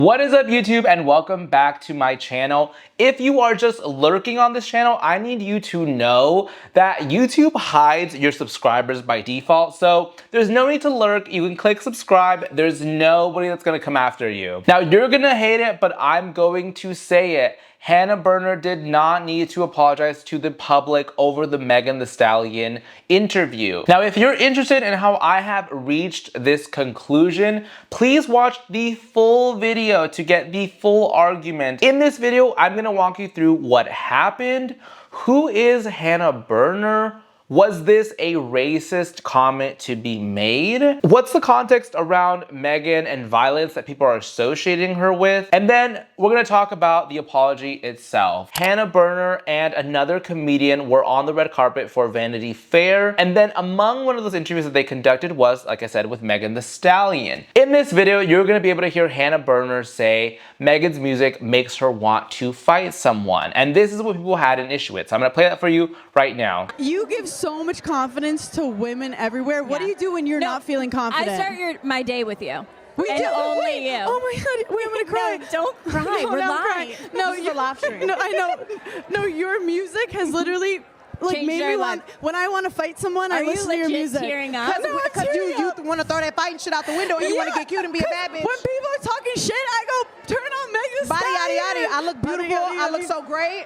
What is up, YouTube, and welcome back to my channel. If you are just lurking on this channel, I need you to know that YouTube hides your subscribers by default, so there's no need to lurk. You can click subscribe. There's nobody that's gonna come after you. Now, you're gonna hate it, but I'm going to say it. Hannah Berner did not need to apologize to the public over the Megan Thee Stallion interview. Now, if you're interested in how I have reached this conclusion, please watch the full video to get the full argument. In this video, I'm gonna walk you through what happened, who is Hannah Berner, was this a racist comment to be made? What's the context around Megan and violence that people are associating her with? And then we're gonna talk about the apology itself. Hannah Berner and another comedian were on the red carpet for Vanity Fair. And then among one of those interviews that they conducted was, like I said, with Megan Thee Stallion. In this video, you're gonna be able to hear Hannah Berner say Megan's music makes her want to fight someone. And this is what people had an issue with. So I'm gonna play that for you right now. You give so much confidence to women everywhere. What do you do when you're not feeling confident? I start my day with you. Only you. Oh my God! Wait, I'm gonna cry. No, don't cry. We're live. No, you're live stream. No, I know. No, your music has literally like made me want. When I want to fight someone, I listen to your music. Tearing up? Because you want to throw that fighting shit out the window and you want to get cute and be a bad bitch. When people are talking shit, I go turn on Megan Thee Body Stallion. yada yada. I look beautiful. I look so great.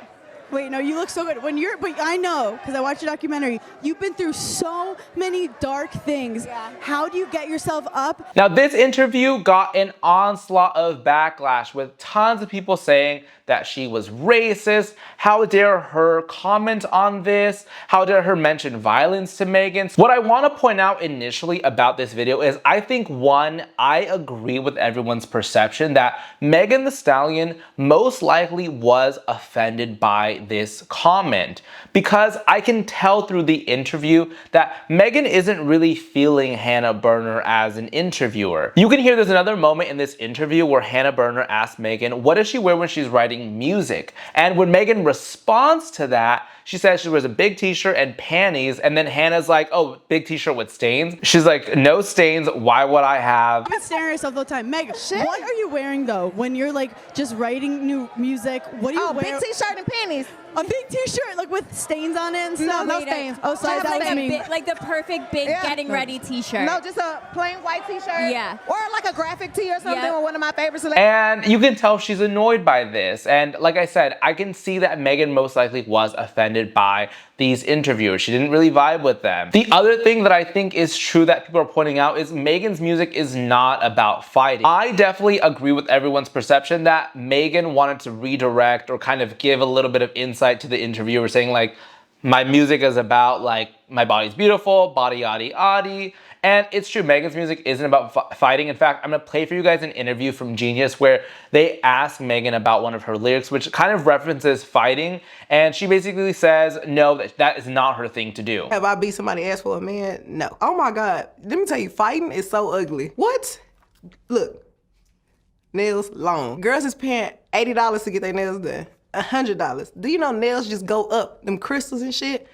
Wait, no, you look so good. When you're, but I know, because I watched your documentary, you've been through so many dark things. Yeah. How do you get yourself up? Now, this interview got an onslaught of backlash with tons of people saying that she was racist. How dare her comment on this? How dare her mention violence to Megan? What I want to point out initially about this video is I think, one, I agree with everyone's perception that Megan Thee Stallion most likely was offended by this comment, because I can tell through the interview that Megan isn't really feeling Hannah Berner as an interviewer. You can hear there's another moment in this interview where Hannah Berner asks Megan, what does she wear when she's writing music? And when Megan responds to that, she says she wears a big t-shirt and panties, and then Hannah's like, oh, big t-shirt with stains? She's like, no stains, why would I have? You've been staring at yourself all the time. Meg, what are you wearing though when you're like just writing new music? What do you wear? Big t-shirt and panties. A big t-shirt like with stains on it and stuff? No stains. Oh, sorry, that was me. Like the perfect big getting ready t-shirt. No, just a plain white t-shirt. Yeah. Or like a graphic tee or something with one of my favorites. And you can tell she's annoyed by this. And like I said, I can see that Megan most likely was offended by these interviewers. She didn't really vibe with them. The other thing that I think is true that people are pointing out is Megan's music is not about fighting. I definitely agree with everyone's perception that Megan wanted to redirect or kind of give a little bit of insight to the interviewer, saying like, my music is about like, my body's beautiful, body yaddy yaddy. And it's true, Megan's music isn't about fighting. In fact, I'm gonna play for you guys an interview from Genius where they ask Megan about one of her lyrics, which kind of references fighting. And she basically says, no, that is not her thing to do. Have I beat somebody's ass for a man? No. Oh my God. Let me tell you, fighting is so ugly. What? Look, nails long. Girls is paying $80 to get their nails done. $100. Do you know nails just go up? Them crystals and shit.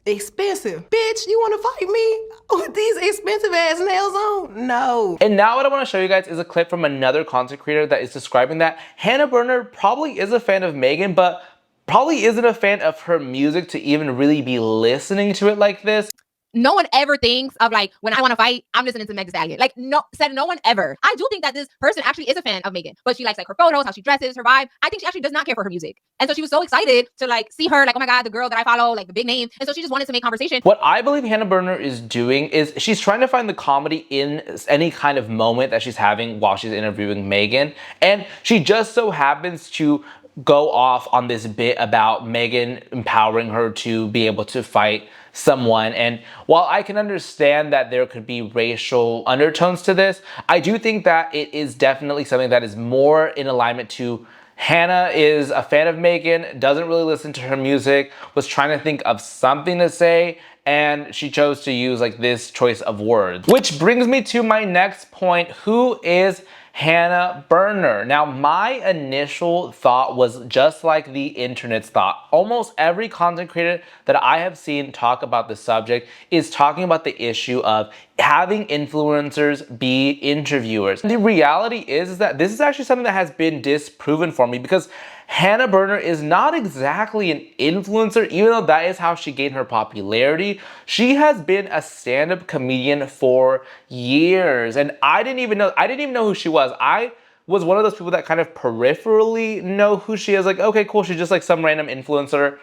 Expensive. Bitch, you wanna fight me with these expensive ass nails on? No. And now what I wanna show you guys is a clip from another content creator that is describing that Hannah Berner probably is a fan of Megan, but probably isn't a fan of her music to even really be listening to it like this. No one ever thinks of like, when I want to fight, I'm listening to Megan Thee Stallion. Like, no one ever. I do think that this person actually is a fan of Megan, but she likes like her photos, how she dresses, her vibe. I think she actually does not care for her music. And so she was so excited to like see her, like, oh my God, the girl that I follow, like the big name. And so she just wanted to make conversation. What I believe Hannah Berner is doing is she's trying to find the comedy in any kind of moment that she's having while she's interviewing Megan. And she just so happens to go off on this bit about Megan empowering her to be able to fight someone. And while I can understand that there could be racial undertones to this, I do think that it is definitely something that is more in alignment to Hannah is a fan of Megan, doesn't really listen to her music, was trying to think of something to say, and she chose to use like this choice of words. Which brings me to my next point. Who is Hannah Berner. Now, my initial thought was just like the internet's thought. Almost every content creator that I have seen talk about the subject is talking about the issue of having influencers be interviewers. The reality is that this is actually something that has been disproven for me, because Hannah Berner is not exactly an influencer, even though that is how she gained her popularity. She has been a stand-up comedian for years, and I didn't even know who she was. I was one of those people that kind of peripherally know who she is. Like, okay, cool, she's just like some random influencer.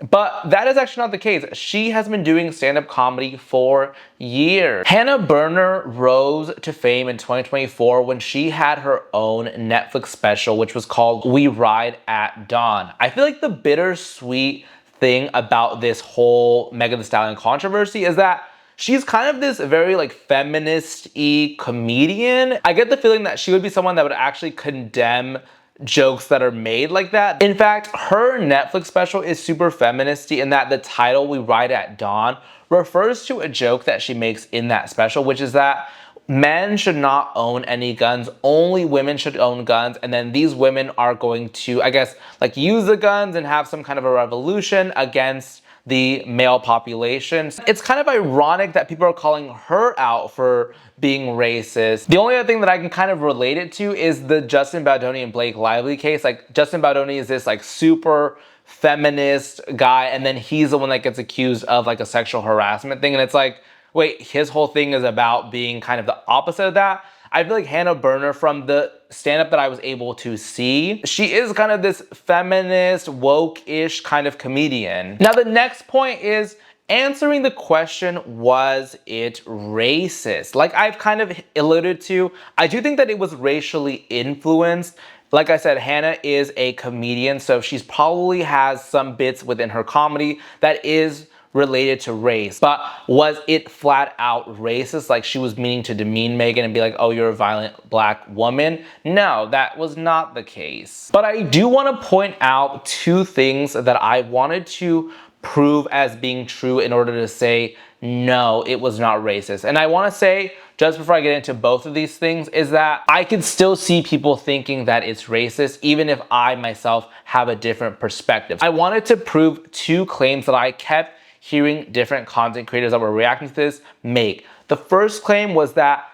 But that is actually not the case. She has been doing stand-up comedy for years. Hannah Berner rose to fame in 2024 when she had her own Netflix special, which was called We Ride at Dawn. I feel like the bittersweet thing about this whole Megan Thee Stallion controversy is that she's kind of this very like feminist-y comedian. I get the feeling that she would be someone that would actually condemn jokes that are made like that. In fact, her Netflix special is super feministy in that the title, We Ride at Dawn, refers to a joke that she makes in that special, which is that men should not own any guns, only women should own guns, and then these women are going to, I guess, like use the guns and have some kind of a revolution against the male population. It's kind of ironic that people are calling her out for being racist. The only other thing that I can kind of relate it to is the Justin Baldoni and Blake Lively case. Like, Justin Baldoni is this like super feminist guy, and then he's the one that gets accused of like a sexual harassment thing, and it's like, wait, his whole thing is about being kind of the opposite of that. I feel like Hannah Berner, from the stand-up that I was able to see, she is kind of this feminist, woke-ish kind of comedian. Now, the next point is answering the question, was it racist? Like I've kind of alluded to, I do think that it was racially influenced. Like I said, Hannah is a comedian, so she's probably has some bits within her comedy that is related to race. But was it flat out racist? Like she was meaning to demean Megan and be like, oh, you're a violent black woman? No, that was not the case. But I do want to point out two things that I wanted to prove as being true in order to say, no, it was not racist. And I want to say, just before I get into both of these things, is that I can still see people thinking that it's racist, even if I myself have a different perspective. I wanted to prove two claims that I kept hearing different content creators that were reacting to this make. The first claim was that,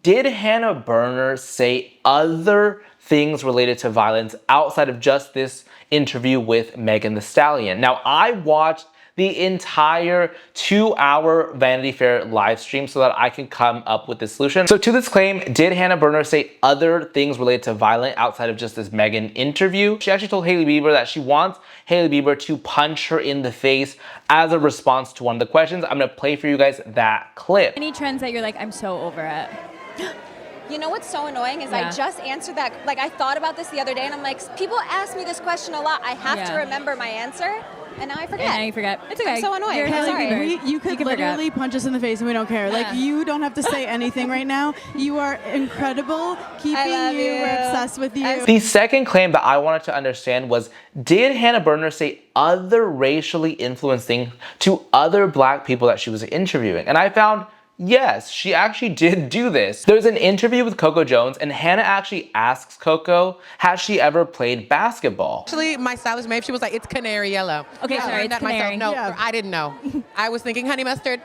did Hannah Berner say other things related to violence outside of just this interview with Megan Thee Stallion? Now, I watched the entire 2-hour Vanity Fair live stream so that I can come up with this solution. So to this claim, did Hannah Berner say other things related to violence outside of just this Megan interview? She actually told Hailey Bieber that she wants Hailey Bieber to punch her in the face as a response to one of the questions. I'm gonna play for you guys that clip. Any trends that you're like, I'm so over it? You know what's so annoying is I just answered that. Like, I thought about this the other day and I'm like, people ask me this question a lot. I have to remember my answer. And now I forget. And now you forget. It's okay. I'm so annoying. You're I'm sorry. You could literally punch us in the face and we don't care. Like, you don't have to say anything right now. You are incredible. Keeping you. We're obsessed with you. The second claim that I wanted to understand was, did Hannah Berner say other racially influenced things to other black people that she was interviewing? And I found, yes, she actually did do this. There's an interview with Coco Jones, and Hannah actually asks Coco, has she ever played basketball? Actually, my stylist Maeve, she was like, it's canary yellow. Okay, sorry, it's canary. No, I didn't know. I was thinking honey mustard.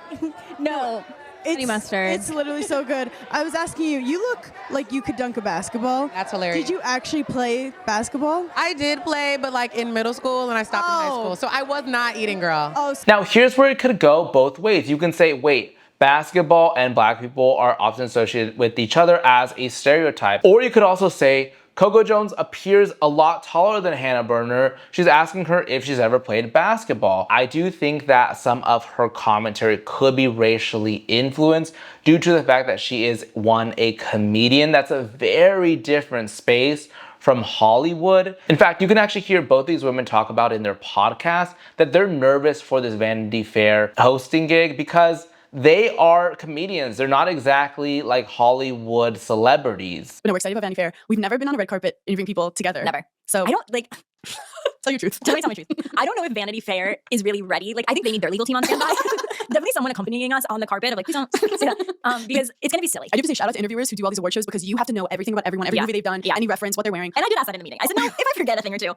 No. Honey mustard. It's literally so good. I was asking you, you look like you could dunk a basketball. That's hilarious. Did you actually play basketball? I did play, but like in middle school, and I stopped in high school. So I was not eating, girl. Now, here's where it could go both ways. You can say, wait, basketball and black people are often associated with each other as a stereotype. Or you could also say, Coco Jones appears a lot taller than Hannah Berner. She's asking her if she's ever played basketball. I do think that some of her commentary could be racially influenced due to the fact that she is, one, a comedian. That's a very different space from Hollywood. In fact, you can actually hear both these women talk about in their podcast that they're nervous for this Vanity Fair hosting gig because they are comedians. They're not exactly like Hollywood celebrities. No, we're excited about Vanity Fair. We've never been on a red carpet interviewing people together. Never. So I don't like. Tell your truth. Tell me my truth. I don't know if Vanity Fair is really ready. Like, I think they need their legal team on standby. definitely someone accompanying us on the carpet of like, please don't say that, because it's gonna be silly. I do have to say shout out to interviewers who do all these award shows because you have to know everything about everyone, every movie they've done, any reference, what they're wearing. And I did ask that in the meeting. I said, no, if I forget a thing or two.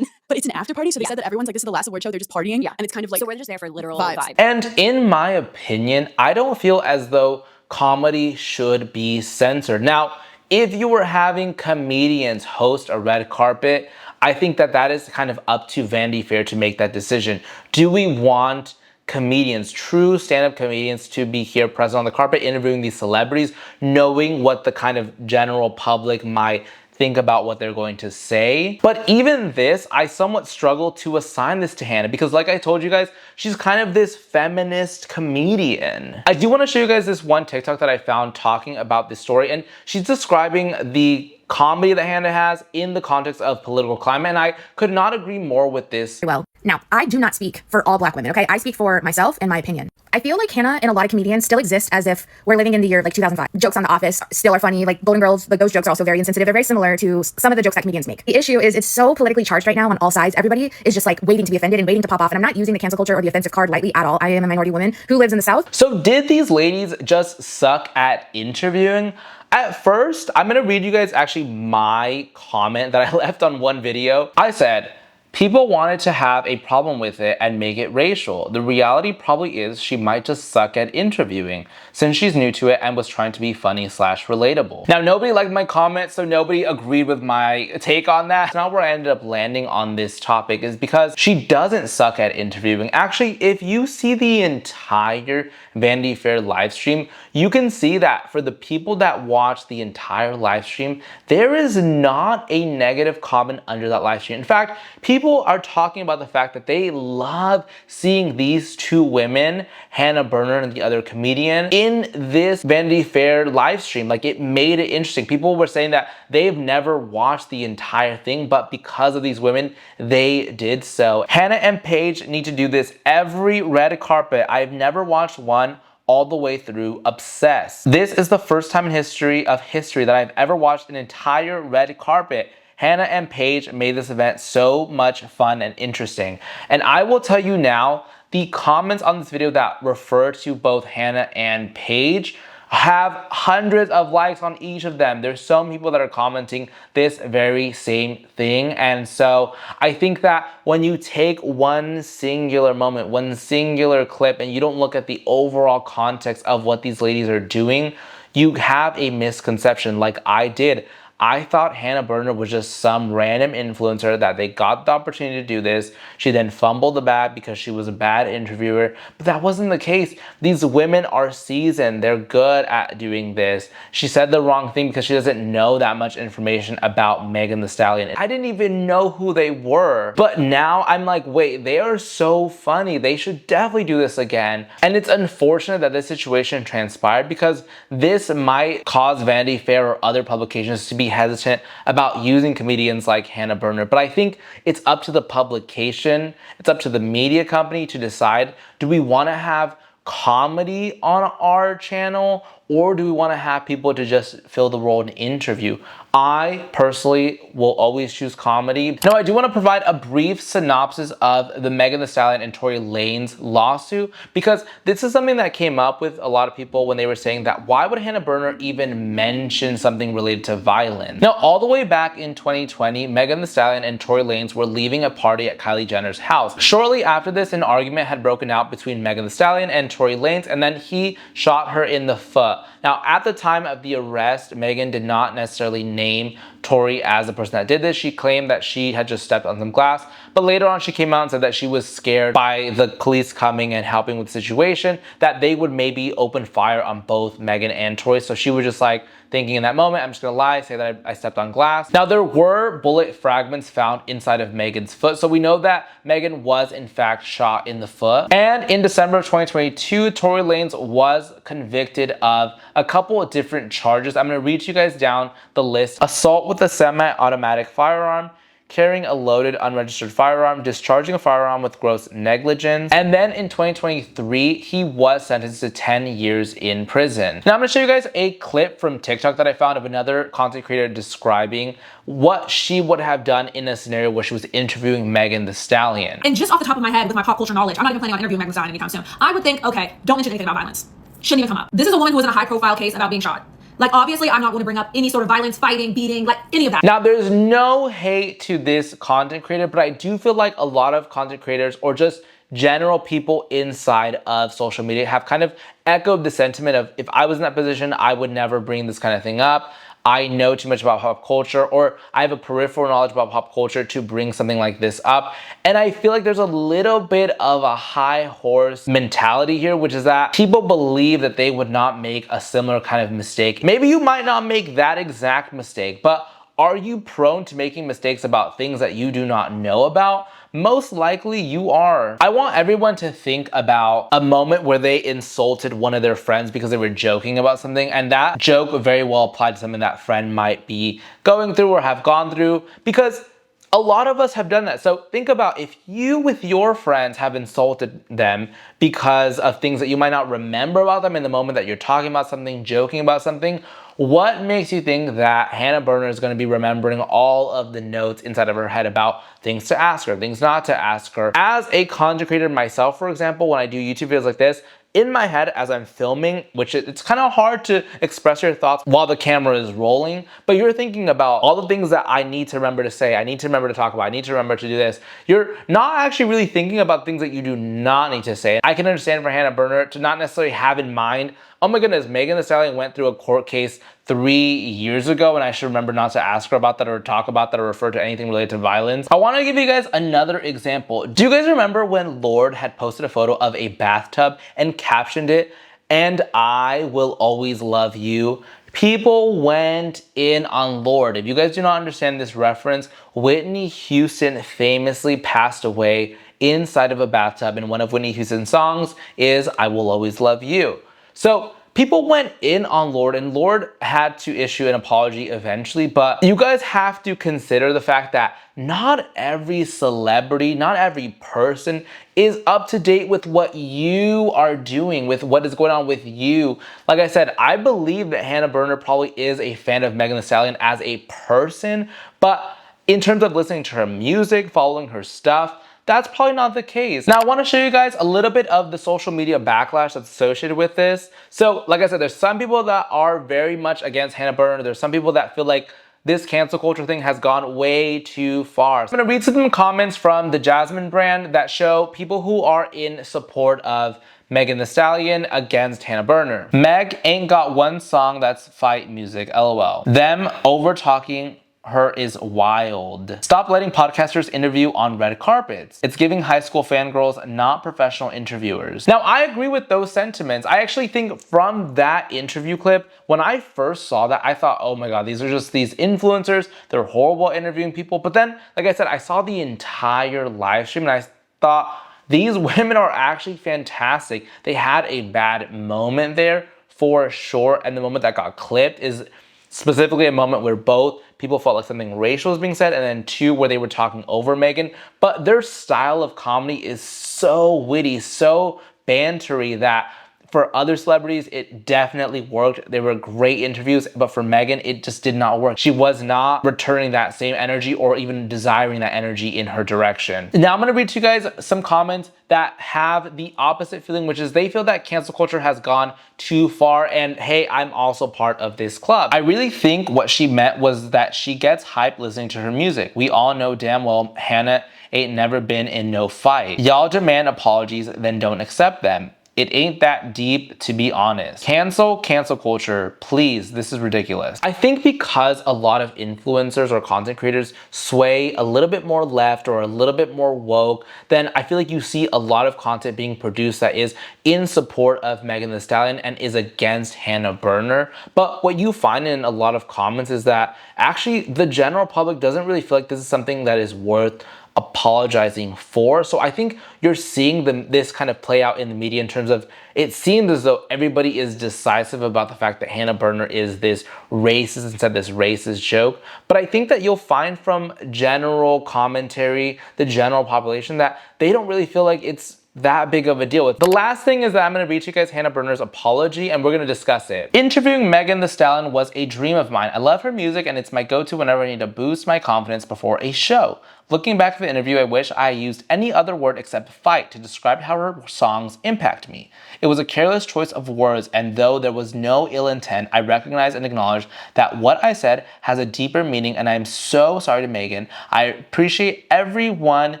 But it's an after party, so they said that everyone's like, this is the last award show, they're just partying, and it's kind of like, so we're just there for literal vibes. And in my opinion, I don't feel as though comedy should be censored. Now, if you were having comedians host a red carpet, I think that is kind of up to Vanity Fair to make that decision. Do we want comedians, true stand-up comedians, to be here present on the carpet interviewing these celebrities, knowing what the kind of general public might think about what they're going to say? But even this, I somewhat struggle to assign this to Hannah because like I told you guys, she's kind of this feminist comedian. I do want to show you guys this one TikTok that I found talking about this story, and she's describing the comedy that Hannah has in the context of political climate, and I could not agree more with this. Well, now, I do not speak for all Black women, okay? I speak for myself and my opinion. I feel like Hannah and a lot of comedians still exist as if we're living in the year like 2005. Jokes on The Office still are funny, like Golden Girls, like those jokes are also very insensitive. They're very similar to some of the jokes that comedians make. The issue is it's so politically charged right now on all sides. Everybody is just like waiting to be offended and waiting to pop off, and I'm not using the cancel culture or the offensive card lightly at all. I am a minority woman who lives in the South. So did these ladies just suck at interviewing? At first, I'm gonna read you guys actually my comment that I left on one video. I said, people wanted to have a problem with it and make it racial. The reality probably is she might just suck at interviewing since she's new to it and was trying to be funny / relatable. Now, nobody liked my comment, so nobody agreed with my take on that. So now where I ended up landing on this topic is because she doesn't suck at interviewing. Actually, if you see the entire Vanity Fair live stream, you can see that for the people that watch the entire live stream, there is not a negative comment under that live stream. In fact, people are talking about the fact that they love seeing these two women, Hannah Berner and the other comedian, in this Vanity Fair live stream. Like, it made it interesting. People were saying that they've never watched the entire thing, but because of these women, they did so. Hannah and Paige need to do this every red carpet. I've never watched one all the way through Obsessed. This is the first time in history that I've ever watched an entire red carpet. Hannah and Paige made this event so much fun and interesting. And I will tell you now, the comments on this video that refer to both Hannah and Paige have hundreds of likes on each of them. There's so many people that are commenting this very same thing. And so I think that when you take one singular moment, one singular clip, and you don't look at the overall context of what these ladies are doing, you have a misconception like I did. I thought Hannah Berner was just some random influencer that they got the opportunity to do this. She then fumbled the bag because she was a bad interviewer, but that wasn't the case. These women are seasoned. They're good at doing this. She said the wrong thing because she doesn't know that much information about Megan Thee Stallion. I didn't even know who they were, but now I'm like, wait, they are so funny. They should definitely do this again. And it's unfortunate that this situation transpired because this might cause Vanity Fair or other publications to be hesitant about using comedians like Hannah Berner. But I think it's up to the publication, it's up to the media company to decide, do we want to have comedy on our channel, or do we want to have people to just fill the role in interview? I personally will always choose comedy. Now, I do want to provide a brief synopsis of the Megan Thee Stallion and Tory Lanez lawsuit, because this is something that came up with a lot of people when they were saying that why would Hannah Berner even mention something related to violence? Now, all the way back in 2020, Megan Thee Stallion and Tory Lanez were leaving a party at Kylie Jenner's house. Shortly after this, an argument had broken out between Megan Thee Stallion and Tory Lanez, and then he shot her in the foot. Now, at the time of the arrest, Megan did not necessarily name Tory as the person that did this. She claimed that she had just stepped on some glass, but later on she came out and said that she was scared by the police coming and helping with the situation, that they would maybe open fire on both Megan and Tory. So she was just like thinking in that moment, I'm just gonna lie, say that I stepped on glass. Now, there were bullet fragments found inside of Megan's foot, so we know that Megan was in fact shot in the foot. And in December of 2022, Tory Lanez was convicted of a couple of different charges. I'm gonna read you guys down the list: assault with a semi-automatic firearm, carrying a loaded unregistered firearm, discharging a firearm with gross negligence. And then in 2023, he was sentenced to 10 years in prison. Now I'm gonna show you guys a clip from TikTok that I found of another content creator describing what she would have done in a scenario where she was interviewing Megan Thee Stallion. And just off the top of my head with my pop culture knowledge, I'm not even planning on interviewing Megan Thee Stallion anytime soon. I would think, okay, don't mention anything about violence. Shouldn't even come up. This is a woman who was in a high profile case about being shot. Like, obviously, I'm not going to bring up any sort of violence, fighting, beating, like any of that. Now, there's no hate to this content creator, but I do feel like a lot of content creators or just general people inside of social media have kind of echoed the sentiment of, if I was in that position, I would never bring this kind of thing up. I know too much about pop culture, or I have a peripheral knowledge about pop culture to bring something like this up. And I feel like there's a little bit of a high horse mentality here, which is that people believe that they would not make a similar kind of mistake. Maybe you might not make that exact mistake, but are you prone to making mistakes about things that you do not know about? Most likely you are. I want everyone to think about a moment where they insulted one of their friends because they were joking about something, and that joke very well applied to something that friend might be going through or have gone through, because a lot of us have done that. So think about if you with your friends have insulted them because of things that you might not remember about them in the moment that you're talking about something, joking about something. What makes you think that Hannah Berner is going to be remembering all of the notes inside of her head about things to ask her, things not to ask her? As a content creator myself, for example, when I do YouTube videos like this, in my head as I'm filming, which it's kind of hard to express your thoughts while the camera is rolling, but you're thinking about all the things that I need to remember to say, I need to remember to talk about, I need to remember to do this. You're not actually really thinking about things that you do not need to say. I can understand for Hannah Berner to not necessarily have in mind, oh my goodness, Megan Thee Stallion went through a court case 3 years ago and I should remember not to ask her about that or talk about that or refer to anything related to violence. I want to give you guys another example. Do you guys remember when Lorde had posted a photo of a bathtub and captioned it, "And I will always love you"? People went in on Lorde. If you guys do not understand this reference, Whitney Houston famously passed away inside of a bathtub, and one of Whitney Houston's songs is "I Will Always Love You." So people went in on Lorde, and Lorde had to issue an apology eventually, but you guys have to consider the fact that not every celebrity, not every person is up to date with what you are doing, with what is going on with you. Like I said, I believe that Hannah Berner probably is a fan of Megan Thee Stallion as a person, but in terms of listening to her music, following her stuff, that's probably not the case. Now, I want to show you guys a little bit of the social media backlash that's associated with this. So, like I said, there's some people that are very much against Hannah Berner. There's some people that feel like this cancel culture thing has gone way too far. So I'm gonna read some comments from the Jasmine brand that show people who are in support of Megan Thee Stallion against Hannah Berner. Meg ain't got one song that's fight music, LOL. Them over talking her is wild. Stop letting podcasters interview on red carpets. It's giving high school fangirls, not professional interviewers. Now, I agree with those sentiments. I actually think from that interview clip, when I first saw that, I thought, oh my God, these are just these influencers. They're horrible at interviewing people. But then, like I said, I saw the entire live stream and I thought, these women are actually fantastic. They had a bad moment there for sure. And the moment that got clipped is specifically a moment where both people felt like something racial was being said, and then two, where they were talking over Megan. But their style of comedy is so witty, so bantery that for other celebrities, it definitely worked. They were great interviews, but for Megan, it just did not work. She was not returning that same energy or even desiring that energy in her direction. Now I'm gonna read to you guys some comments that have the opposite feeling, which is they feel that cancel culture has gone too far, and hey, I'm also part of this club. I really think what she meant was that she gets hyped listening to her music. We all know damn well Hannah ain't never been in no fight. Y'all demand apologies, then don't accept them. It ain't that deep, to be honest. Cancel culture, please. This is ridiculous. I think because a lot of influencers or content creators sway a little bit more left or a little bit more woke, then I feel like you see a lot of content being produced that is in support of Megan Thee Stallion and is against Hannah Berner. But what you find in a lot of comments is that actually the general public doesn't really feel like this is something that is worth apologizing for. So I think you're seeing this kind of play out in the media in terms of it seems as though everybody is decisive about the fact that Hannah Berner is this racist and said this racist joke. But I think that you'll find from general commentary, the general population, that they don't really feel like it's that big of a deal. The last thing is that I'm going to read you guys Hannah Berner's apology and we're going to discuss it. Interviewing Megan Thee Stallion was a dream of mine. I love her music and it's my go-to whenever I need to boost my confidence before a show. Looking back at the interview, I wish I used any other word except fight to describe how her songs impact me. It was a careless choice of words, and though there was no ill intent, I recognize and acknowledge that what I said has a deeper meaning, and I am so sorry to Megan. I appreciate everyone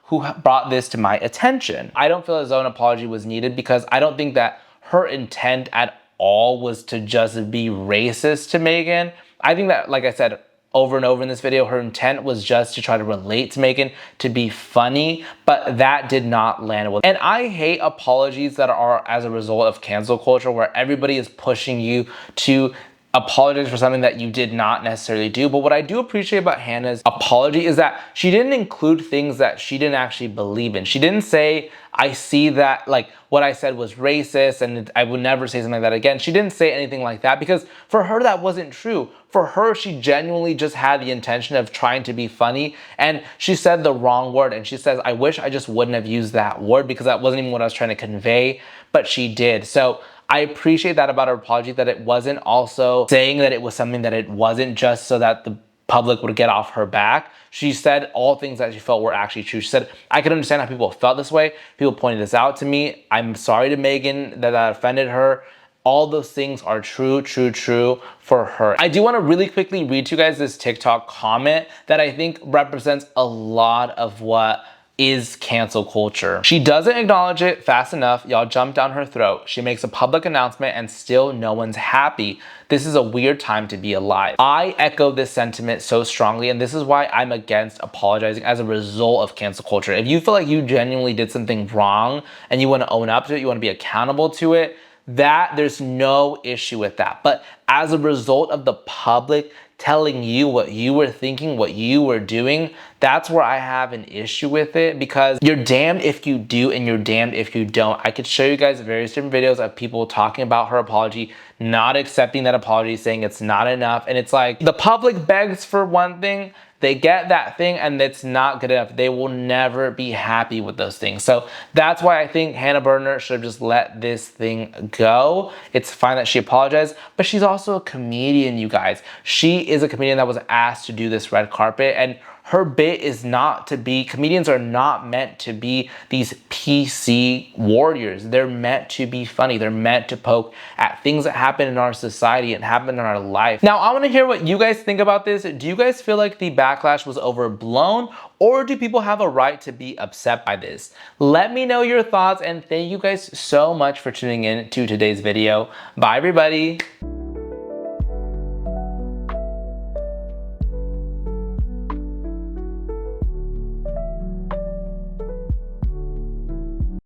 who brought this to my attention. I don't feel as though an apology was needed because I don't think that her intent at all was to just be racist to Megan. I think that, like I said, over and over in this video, her intent was just to try to relate to Megan, to be funny, but that did not land well. And I hate apologies that are as a result of cancel culture where everybody is pushing you to apologize for something that you did not necessarily do. But what I do appreciate about Hannah's apology is that she didn't include things that she didn't actually believe in. She didn't say, I see that, like, what I said was racist and I would never say something like that again. She didn't say anything like that because for her, that wasn't true. For her, she genuinely just had the intention of trying to be funny and she said the wrong word. And she says, I wish I just wouldn't have used that word because that wasn't even what I was trying to convey, but she did. So I appreciate that about her apology, that it wasn't also saying that it was something that it wasn't just so that the public would get off her back. She said all things that she felt were actually true. She said, I can understand how people felt this way. People pointed this out to me. I'm sorry to Megan that offended her. All those things are true for her. I do want to really quickly read to you guys this TikTok comment that I think represents a lot of what is cancel culture. She doesn't acknowledge it fast enough. Y'all jump down her throat. She makes a public announcement and still no one's happy. This is a weird time to be alive. I echo this sentiment so strongly, and this is why I'm against apologizing as a result of cancel culture. If you feel like you genuinely did something wrong and you want to own up to it, you want to be accountable to it, that there's no issue with that. But as a result of the public telling you what you were thinking, what you were doing, that's where I have an issue with it, because you're damned if you do and you're damned if you don't. I could show you guys various different videos of people talking about her apology, not accepting that apology, saying it's not enough. And it's like, the public begs for one thing, they get that thing, and it's not good enough. They will never be happy with those things. So that's why I think Hannah Berner should have just let this thing go. It's fine that she apologized, but she's also a comedian, you guys. She is a comedian that was asked to do this red carpet, and her bit is not to be, comedians are not meant to be these PC warriors. They're meant to be funny. They're meant to poke at things that happen in our society and happen in our life. Now, I want to hear what you guys think about this. Do you guys feel like the backlash was overblown, or do people have a right to be upset by this? Let me know your thoughts, and thank you guys so much for tuning in to today's video. Bye, everybody.